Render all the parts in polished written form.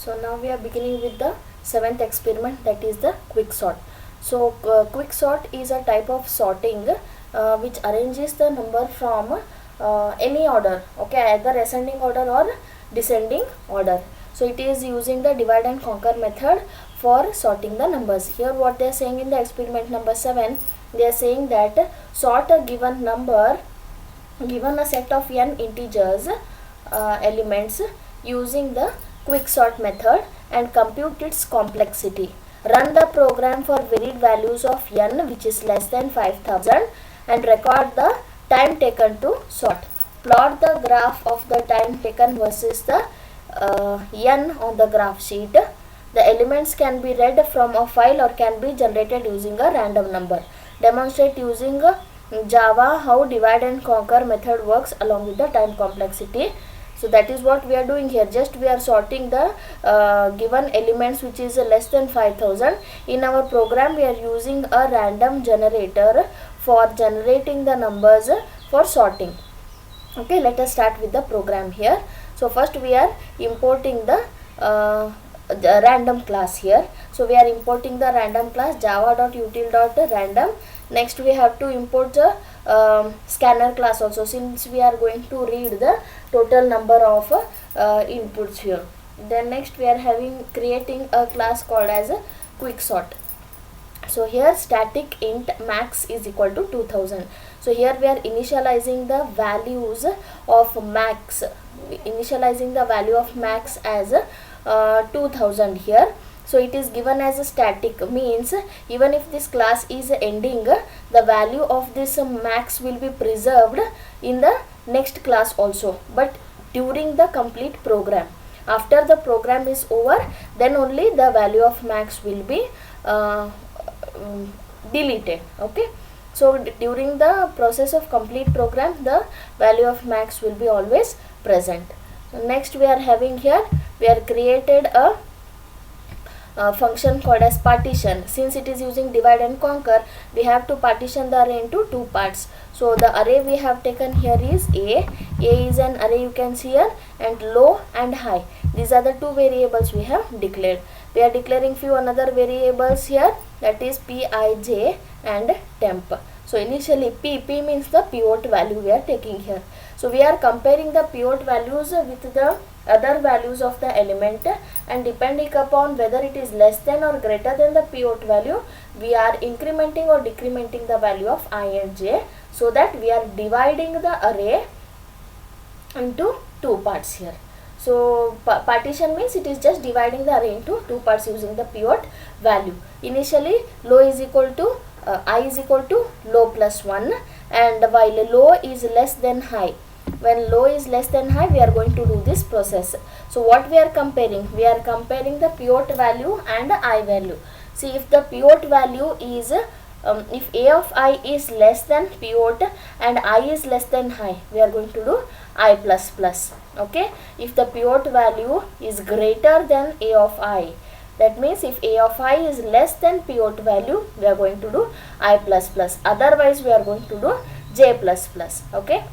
So now we are beginning with the seventh experiment, that is the quick sort. So quick sort is a type of sorting which arranges the number from any order, okay, either ascending order or descending order. So it is using the divide and conquer method for sorting the numbers. Here what they are saying in the experiment number 7, they are saying that sort a given number given a set of n integers elements using the quick sort method and compute its complexity. Run the program for varied values of n which is less than 5000 and record the time taken to sort. Plot the graph of the time taken versus the n on the graph sheet. The elements can be read from a file or can be generated using a random number. Demonstrate using Java how divide and conquer method works along with the time complexity. So that is what we are doing here. Just we are sorting the given elements which is less than 5000. In our program we are using a random generator for generating the numbers for sorting. Okay, let us start with the program here. So first we are importing the random class here. So we are importing the random class java.util.random. Next we have to import the scanner class also, since we are going to read the total number of inputs here. Then next we are creating a class called as a quick sort. So here static int max is equal to 2000. So here we are initializing the values of max, as 2000 here. So it is given as a static, means even if this class is ending, the value of this max will be preserved in the next class also, but during the complete program. After the program is over, then only the value of max will be deleted. Okay, so during the process of complete program, the value of max will be always present. Next we are having here, we are created a function called as partition. Since it is using divide and conquer, we have to partition the array into two parts. So the array we have taken here is A is an array, you can see here, and low and high. These are the two variables we have declared. We are declaring few another variables here, that is Pij and temp. So initially P means the pivot value we are taking here. So we are comparing the pivot values with the other values of the element, and depending upon whether it is less than or greater than the pivot value, we are incrementing or decrementing the value of I and j, so that we are dividing the array into two parts here. So partition means it is just dividing the array into two parts using the pivot value. Initially low is equal to I is equal to low plus 1, and while low is less than high, when low is less than high, we are going to do this process. So what we are comparing? We are comparing the pivot value and I value. See, if the pivot value is if A of I is less than pivot and I is less than high, we are going to do I plus plus. Okay, if the pivot value is greater than A of I, that means if A of I is less than pivot value, we are going to do I plus plus. Otherwise we are going to do J plus plus. Okay,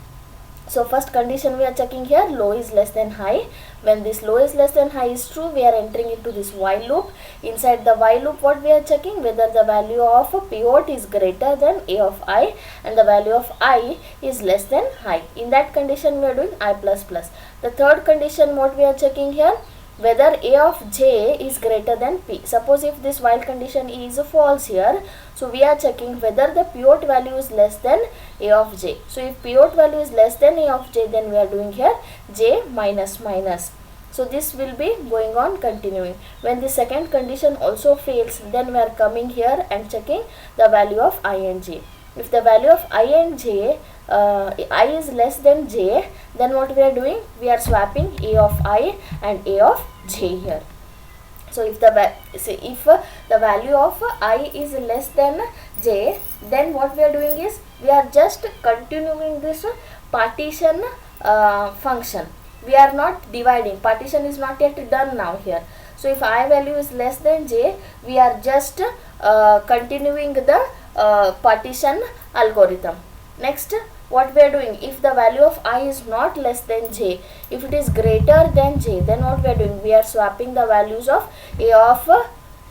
so first condition we are checking here, low is less than high. When this low is less than high is true, we are entering into this while loop. Inside the while loop, what we are checking, whether the value of a pivot is greater than A of I and the value of I is less than high. In that condition we are doing I plus plus. The third condition what we are checking here, whether A of j is greater than P. Suppose if this while condition is false here, so we are checking whether the pivot value is less than A of j. So if pivot value is less than A of j, then we are doing here j minus minus. So this will be going on continuing. When the second condition also fails, then we are coming here and checking the value of I and j. If the value of I and j, I is less than j, then what we are doing, we are swapping A of I and A of j here. So if the value of I is less than j, then what we are doing is, we are just continuing this partition function. We are not dividing. Partition is not yet done now here. So if I value is less than j, we are just continuing the partition algorithm. Next, what we are doing, if the value of I is not less than j, if it is greater than j, then what we are doing, we are swapping the values of a of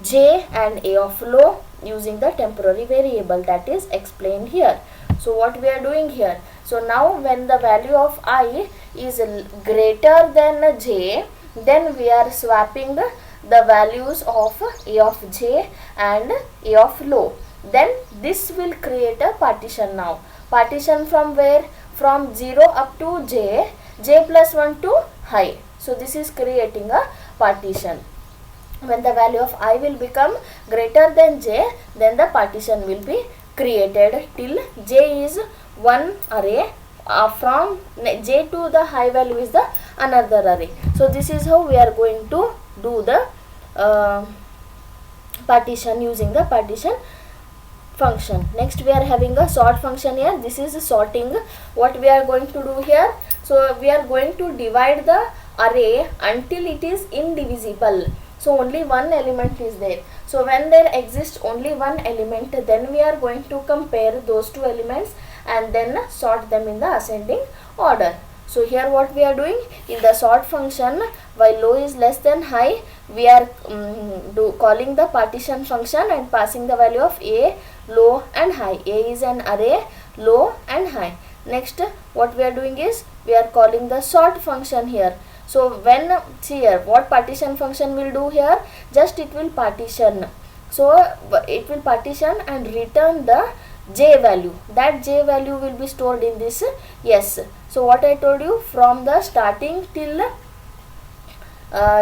j and a of low using the temporary variable that is explained here. So what we are doing here, so now when the value of I is greater than j, then we are swapping the values of a of j and a of low. Then this will create a partition now. Partition from where? From 0 up to j, j plus 1 to high. So this is creating a partition. When the value of I will become greater than j, then the partition will be created till j is one array. From j to the high value is the another array. So this is how we are going to do the partition using the partition function. Next we are having a sort function here. This is sorting. What we are going to do here, so we are going to divide the array until it is indivisible. So only one element is there. So when there exists only one element, then we are going to compare those two elements and then sort them in the ascending order. So here what we are doing, in the sort function, while low is less than high, we are calling the partition function and passing the value of a, low and high. A is an array, low and high. Next what we are doing is, we are calling the sort function here. So when, see here, what partition function will do here, just it will partition. So it will partition and return the j value. That j value will be stored in this yes. So what I told you, from the starting till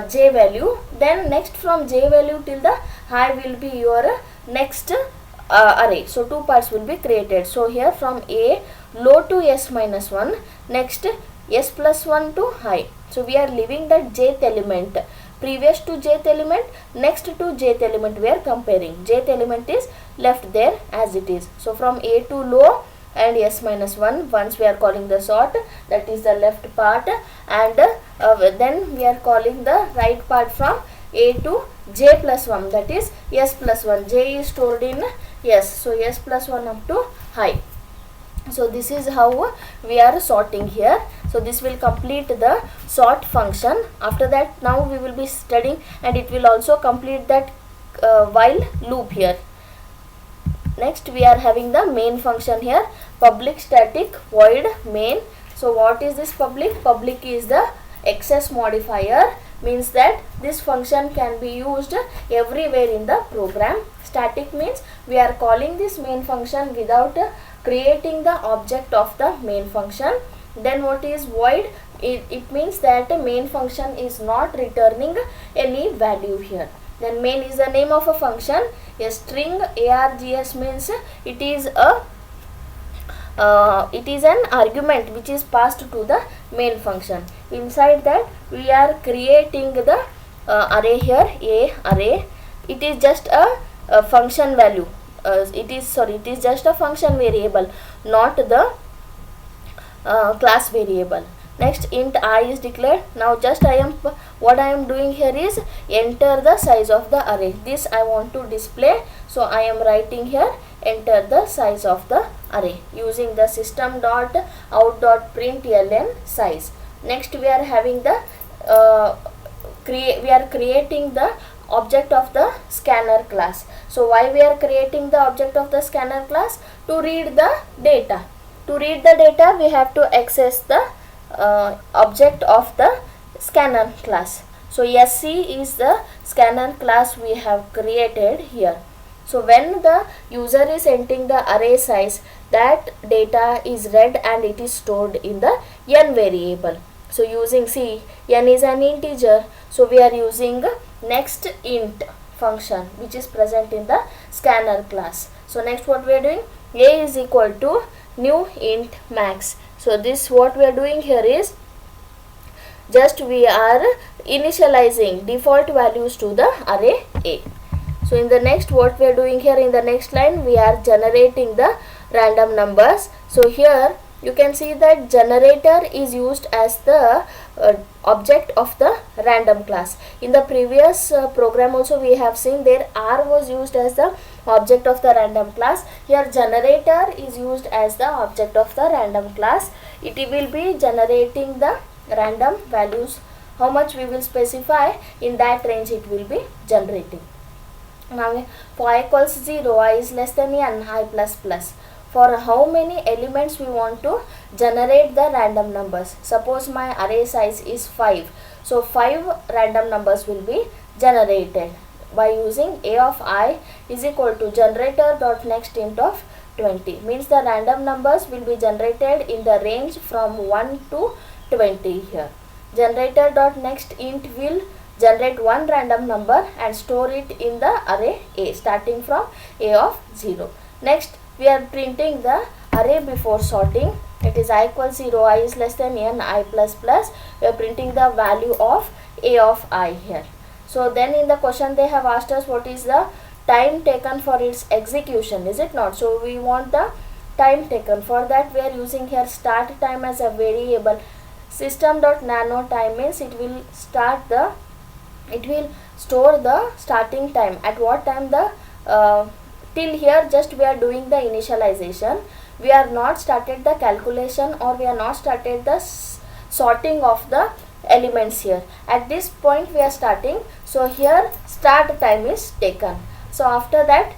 j value, then next from j value till the high will be your next array. So two parts will be created. So here from a, low to s minus 1, next s plus 1 to high. So we are leaving that jth element. Previous to jth element, next to jth element we are comparing. Jth element is left there as it is. So from a to low and s minus 1, once we are calling the sort, that is the left part, and then we are calling the right part from a to j plus 1, that is s plus 1. J is stored in s, so s plus 1 up to high. So this is how we are sorting here. So this will complete the sort function. After that, now we will be studying, and it will also complete that while loop here. Next we are having the main function here, public static void main. So what is this public? Public is the access modifier, means that this function can be used everywhere in the program. Static means we are calling this main function without creating the object of the main function. Then what is void? It means that the main function is not returning any value here. Then main is the name of a function. A string args means it is an argument which is passed to the main function. Inside that we are creating the array here, a array. It is just a function value. It is just a function variable, not the class variable. Next int I is declared. Now just what I am doing here is enter the size of the array. This I want to display, so I am writing here enter the size of the array using the system.out.println size. Next we are having the we are creating the object of the scanner class. So why we are creating the object of the scanner class? To read the data. To read the data we have to access the object of the scanner class. So sc is the scanner class we have created here. So when the user is entering the array size, that data is read and it is stored in the n variable. So using n is an integer, so we are using next int function which is present in the scanner class. So next what we are doing, a is equal to new int max. So this what we are doing here is just we are initializing default values to the array a. So in the next what we are doing here, in the next line we are generating the random numbers. So here you can see that generator is used as the object of the random class. In the previous program also we have seen there R was used as the object of the random class. Here generator is used as the object of the random class. It will be generating the random values. How much we will specify, in that range it will be generating. Now for I equals 0, I is less than n, I plus plus. For how many elements we want to generate the random numbers? Suppose my array size is 5. So 5 random numbers will be generated by using a of I is equal to generator dot next int of 20. Means the random numbers will be generated in the range from 1 to 20 here. Generator dot next int will generate one random number and store it in the array A starting from a of 0. Next we are printing the array before sorting. It is I equals 0, I is less than n, I plus plus. We are printing the value of a of I here. So then in the question they have asked us what is the time taken for its execution, is it not? So we want the time taken. For that we are using here start time as a variable. System.nano time means it will store the starting time. At what time? The till here just we are doing the initialization. We are not started the calculation or we are not started the sorting of the elements here. At this point we are starting. So here start time is taken. So after that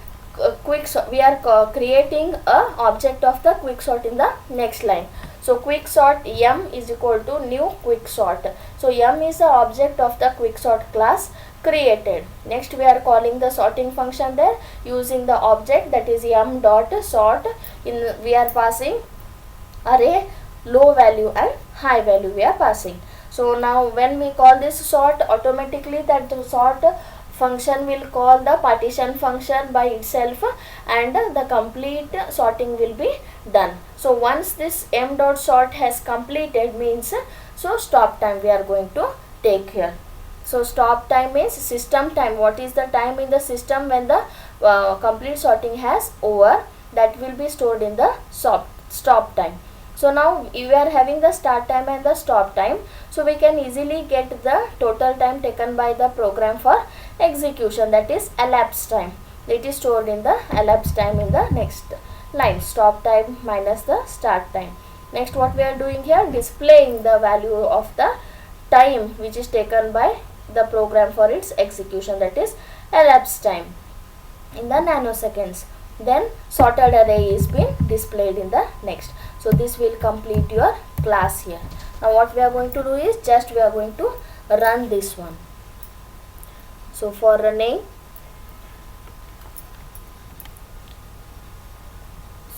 we are creating a object of the quicksort in the next line. So quicksort m is equal to new quicksort. So m is the object of the quicksort class created. Next we are calling the sorting function there using the object that is m dot sort. We are passing array low value and high value we are passing. So now when we call this sort, automatically that sort function will call the partition function by itself and the complete sorting will be done. So once this m dot sort has completed means, so stop time we are going to take here. So stop time means system time. What is the time in the system when the complete sorting has over, that will be stored in the stop time. So now we are having the start time and the stop time. So we can easily get the total time taken by the program for execution, that is elapsed time. It is stored in the elapsed time in the next line. Stop time minus the start time. Next what we are doing here, displaying the value of the time which is taken by the program for its execution, that is elapsed time in the nanoseconds. Then sorted array is being displayed in the next. So this will complete your class here. Now what we are going to do is just we are going to run this one. So for running,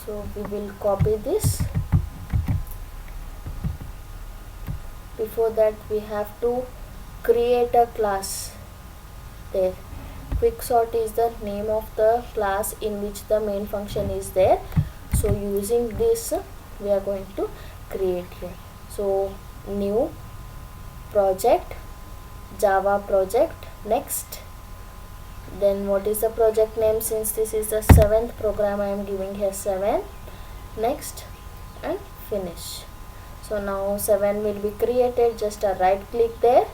so we will copy this. Before that we have to create a class there. Quicksort is the name of the class in which the main function is there. So using this we are going to create here. So new project, Java project. Next, then what is the project name? Since this is the 7th program I am giving here 7. Next and finish. So now 7 will be created. Just a right click there.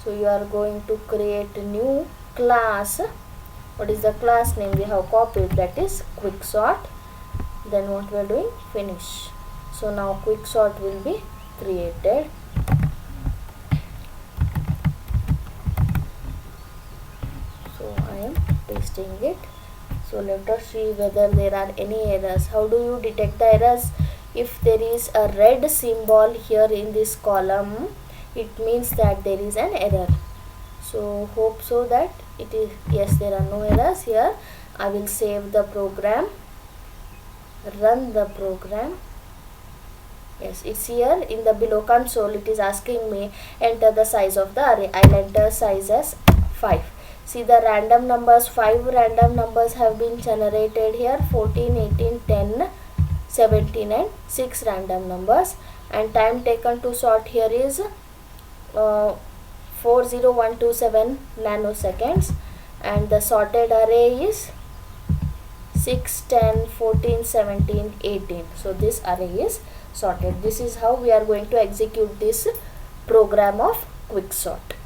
So you are going to create a new class. What is the class name? We have copied, that is quicksort. Then what we are doing, finish. So now quicksort will be created. So I am pasting it. So let us see whether there are any errors. How do you detect the errors? If there is a red symbol here in this column, it means that there is an error. So hope so that it is, yes, there are no errors here. I will save the program, run the program. Yes, it's here in the below console. It is asking me enter the size of the array. I'll enter size as 5. See the random numbers, 5 random numbers have been generated here, 14, 18, 10, 17 and 6 random numbers, and time taken to sort here is 40127 nanoseconds, and the sorted array is 6, 10, 14, 17, 18. So this array is sorted. This is how we are going to execute this program of quicksort.